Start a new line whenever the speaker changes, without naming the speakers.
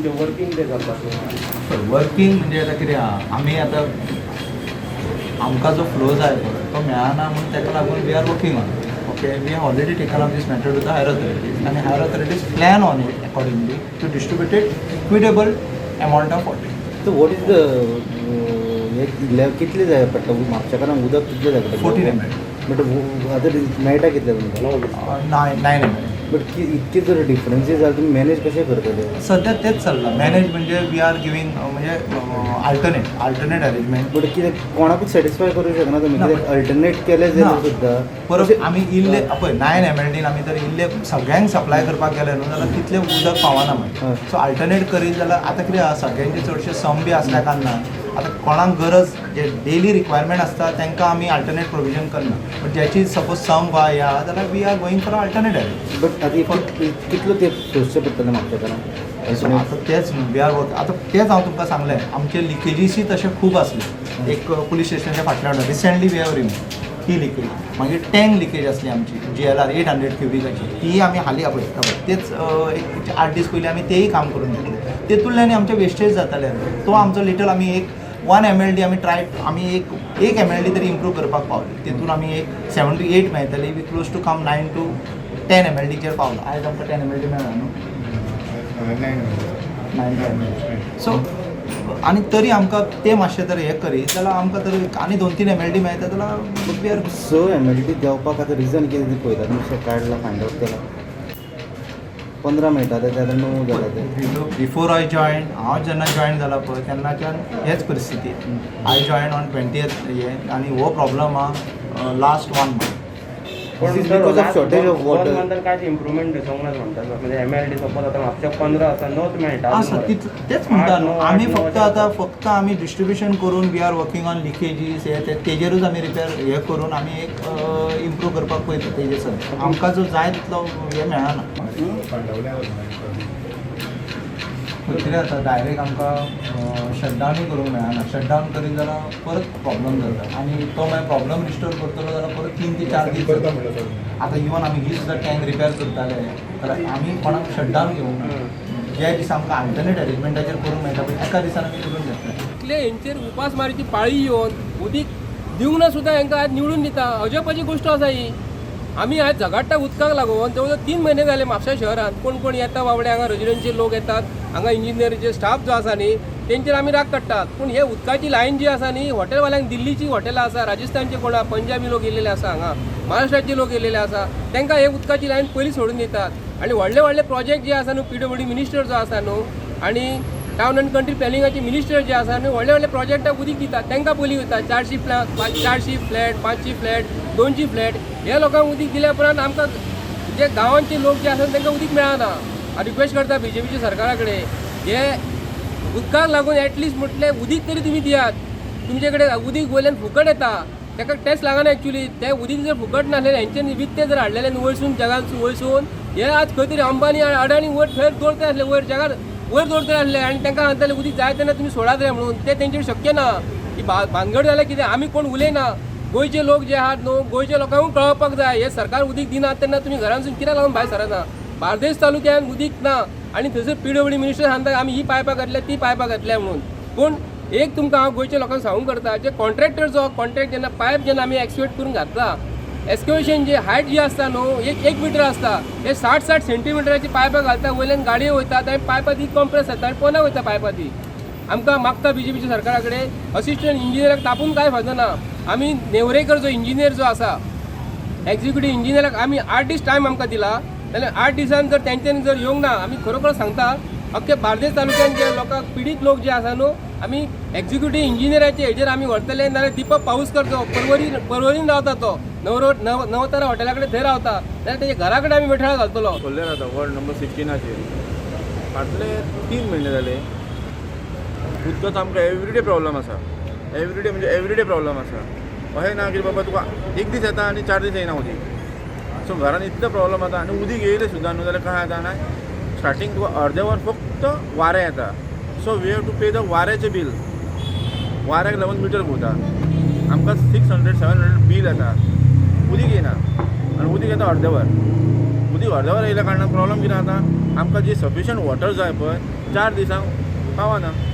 तुमचे working day जातात?
Working म्हणजे आता कितें आहा आमी आतां आमकां जो फ्लो जाय तो मेळना म्हणून ताका लागून we are working on okay we have already taken up this matter to the higher authorities आनी higher authorities plan on it accordingly to distribute it equitable amount of water.
So what is the कितले जाय पडटा म्हापशा कारण उदक कितले जाय पडटा
14 ml.
But आतां मेळटा कितले तुमकां
9 ml.
बट इतके जर डिफरन्सीस जाल्यार तुमी मॅनेज कशें करतले?
सध्या तेच चल्लां मॅनेज म्हणजे वी आर गिवींग म्हणजे अल्टरनेट अरेंजमेंट.
बट कितें कोणाकूच सॅटिस्फाय करूंक शकना तुमी कितें अल्टरनेट केले जाल्यार सुद्दां
परत आमी इल्ले पळय 9 ml आमी तर इल्ले सगळ्यांक सप्लाय करपाक गेले न्हू जाल्यार तितलें उदक पावना मागीर. सो अल्टरनेट करीत जाल्यार आतां कितें आहा सगळ्यांचे चडशे सम बी आसल्या कारणान आतां कोणाक गरज जे डेली रिक्वायरमेंट आसता तांकां आमी अल्टरनेट प्रोविजन करना बट ज्याची सपोज सम वा या जाल्यार we are going for alternate arrangement.
But आतां कितलो तेंप सोंसचें पडटलें म्हापशा कारण?
आतां तेच वी आर वर्क आतां तेच हांव तुमकां सांगलें आमचे लिकेजीसय तशे खूब आसले. एक पुलीस स्टेशनाच्या फाटल्यान रिसेंटली वी हॅव रिमूव ही लिकेज. मागीर टँक लिकेज आसली आमची GLR 800 क्युबिकाची ती आमी हालीं पळय तेच एक 8 दीस पयलीं आमी तेंय काम करून घेतलें. तेतूंतल्यान आमचे वेस्टेज जाताले तो आमचो लिटल आमी एक 1 ml आमी ट्राय आमी एक ml तरी इम्प्रूव करपाक पावले. तेतून आमी एक 7 to 8 मेळटली we close to come 9 to 10 ml पावला. आयज आमकां 10 ml मेळ्ळा न्हू 9 to 10 ml. सो आनी तरी आमकां ते मातशें तर हें करीत जाल्यार आमकां तर आनी 2-3 ml मेळटा जाल्यार वी आर
6 ml देवपाक आतां रिजन कितें तें पळयतात मातशें काडलां फायंड आउट केलां 15 मेळटाले जाल्यार 9 जाल्या ते.
बिफोर आय जॉयन हांव जेन्ना जॉयन जाला पळय तेन्नाच्यान हेच परिस्थिती. आय जॉयन ऑन 20th हें आनी हो प्रॉब्लम आहा last 1 month.
Because of shortage of water.
नंतर काय इम्प्रुवमेंट दिसूंक ना म्हणटात म्हणजे MLD सपोज आतां म्हापशा 15 आसा 9 मेळटा.
आसा तेच म्हणटा न्हू आमी फक्त आमी डिस्ट्रिब्युशन करून we are working on leakages हे तेजेरूच आमी रिपेर हे करून आमी एक इम्प्रूव करपाक पळयता तेजेर सर आमकां जो जाय तितलो हे मेळना. कितें जाता डायरेक्ट आमकां शटडावनूय करूंक मेळना. शटडावन करीत जाल्यार परत प्रॉब्लम जाता आनी तो मागीर प्रॉब्लम रिस्टोर करतलो जाल्यार परत 3 ते 4 दीस जाता. आतां इवन आमी ही सुद्दां टँक रिपेर करताले जाल्यार आमी कोणाक शटडावन घेवंक ना. ज्या दिसा आमकां अल्टरनेट अरेंजमेंटाचेर करूंक मेळटा पळय एका दिसान आमी करून घेतले.
इतले हेंचेर उपास मारीची पाळी येवन उदीक दिवंक ना सुद्दां हांकां आज निवडून दिता अजपाची गोश्ट आसा ही. आमी आज झगडटा उदकाक लागून जवळ जवळ 3 म्हयने जाले म्हापशा शहरात कोण येता बाबडे हांगा रेजिडेंशियल लोक येतात हांगा इंजिनियरीचे स्टाफ जो आसा न्ही तेंचेर आमी राग काडटात. पूण हे उदकाची लायन जी आसा न्ही हॉटेलवाल्यांक दिल्लीची हॉटेलां आसा राजस्थानचे कोण आसा पंजाबी लोक येयलेले आसा हांगा महाराष्ट्राचे लोक येयलेले आसा तांकां हे उदकाची लायन पयलीं सोडून दितात आनी व्हडले व्हडले प्रोजेक्ट जे आसा न्हू PWD मिनिस्टर जो आसा न्हू आनी टावन एंड कंट्री प्लॅनिंगाचे मिनिस्टर जे आसा न्हू व्हडले व्हडले प्रोजेक्टाक उदीक दितात तांकां पयलीं वयता 400 फ्लॅट 500 फ्लॅट 200 फ्लॅट हे लोकांक उदीक दिल्या उपरांत आमकां जे गांवांचे लोक जे आसात तांकां उदीक मेळना. हांव रिक्वेस्ट करता BJPच्या सरकारा कडेन हे उदकाक लागून एटलिस्ट म्हटलें उदीक तरी तुमी दियात. तुमचे कडेन उदीक वयल्यान फुकट येता ताका टॅक्स लागना एक्चुली तें उदीक जर फुकट नासलें हेंच्यांनी विकतें जर हाडलेलें वयरसून जगान वयरसून हे आज खंय तरी अंबानी अडाणी वयर थंय दवरता आसले वयर जगार वयर दवरता आसले आनी तांकां सांगताले उदीक जाय तेन्ना तुमी सोडात रे म्हणून ते तेंचेर शक्य ना. ही भानगड जाल्यार कितें आमी कोण उलयना गोंयचे लोक जे आहात न्हू गोंयच्या लोकांक कळपाक जाय हे सरकार उदीक दिनात तेन्ना तुमी घरांसून कित्याक लागून भायर सरना. बार्देस तालुक्यान उदीक ना आनी थंयसर PWD मिनिस्टर सांगता आमी ही पायपां घातल्या ती पायपां घातल्या म्हणून. पूण एक तुमकां हांव गोंयच्या लोकांक सांगूंक करता जे कॉन्ट्रॅक्टर जो कॉन्ट्रॅक्ट जेन्ना पायप जेन्ना आमी एक्सक्युएट करून घातला एक्सक्युएशन जी हायट जी आसता न्हू एक मिटर आसता हे 60-60 सेंटीमिटराची पायपां घालता वयल्यान गाडयो वयतात आनी पायपां ती कॉम्प्रेस जाता आनी पोना वयता पायपां ती. आमकां मागता BJPच्या सरकारा कडेन असिस्टंट इंजिनियराक तापून कांय फायदो ना. आमी नेवरेकर जो इंजिनियर जो आसा एक्झिक्युटीव इंजिनियराक आमी 8 दीस टायम आमकां दिला जाल्यार 8 दिसान जर तेंच्यांनी जर येवंक ना आमी खरोखर सांगता अख्खे बार्देस तालुक्यान जे लोकांक पिडीत लोक जे आसा न्हू आमी एक्झिक्युटीव इंजिनियराचे हेजेर आमी व्हरतले नाल्यार दिपक पाऊसकर जो परवरीन रावता तो नवतारा हॉटेला कडेन थंय रावता जाल्यार तेजे घरा कडेन आमी मेठळा घालतलो.
खोल्ले रावता वॉर्ड नंबर 16 फाटले 3 म्हयने जाले उदकाचो आमकां एवरीडे प्रॉब्लम आसा. एवरीडे म्हणजे एवरीडे प्रॉब्लम आसा. अशें ना की बाबा तुका एक दीस येता आनी 4 दीस येना उदीक. सो घरान इतलो प्रॉब्लम जाता आनी उदीक येयलें सुद्दां न्हू जाल्यार काय जाता स्टार्टींग तुका अर्दे वर फक्त वारें येता. So we have to pay the वाऱ्याचें बील. वाऱ्याक लागून मिटर घुंवता आमकां 600-700 बील येता. उदीक येना आनी उदीक येता अर्दे वर. उदीक अर्दे वर येयल्या कारणान प्रॉब्लम कितें जाता आमकां जी सफिशंट वॉटर जाय पळय 4 दिसांक पावना.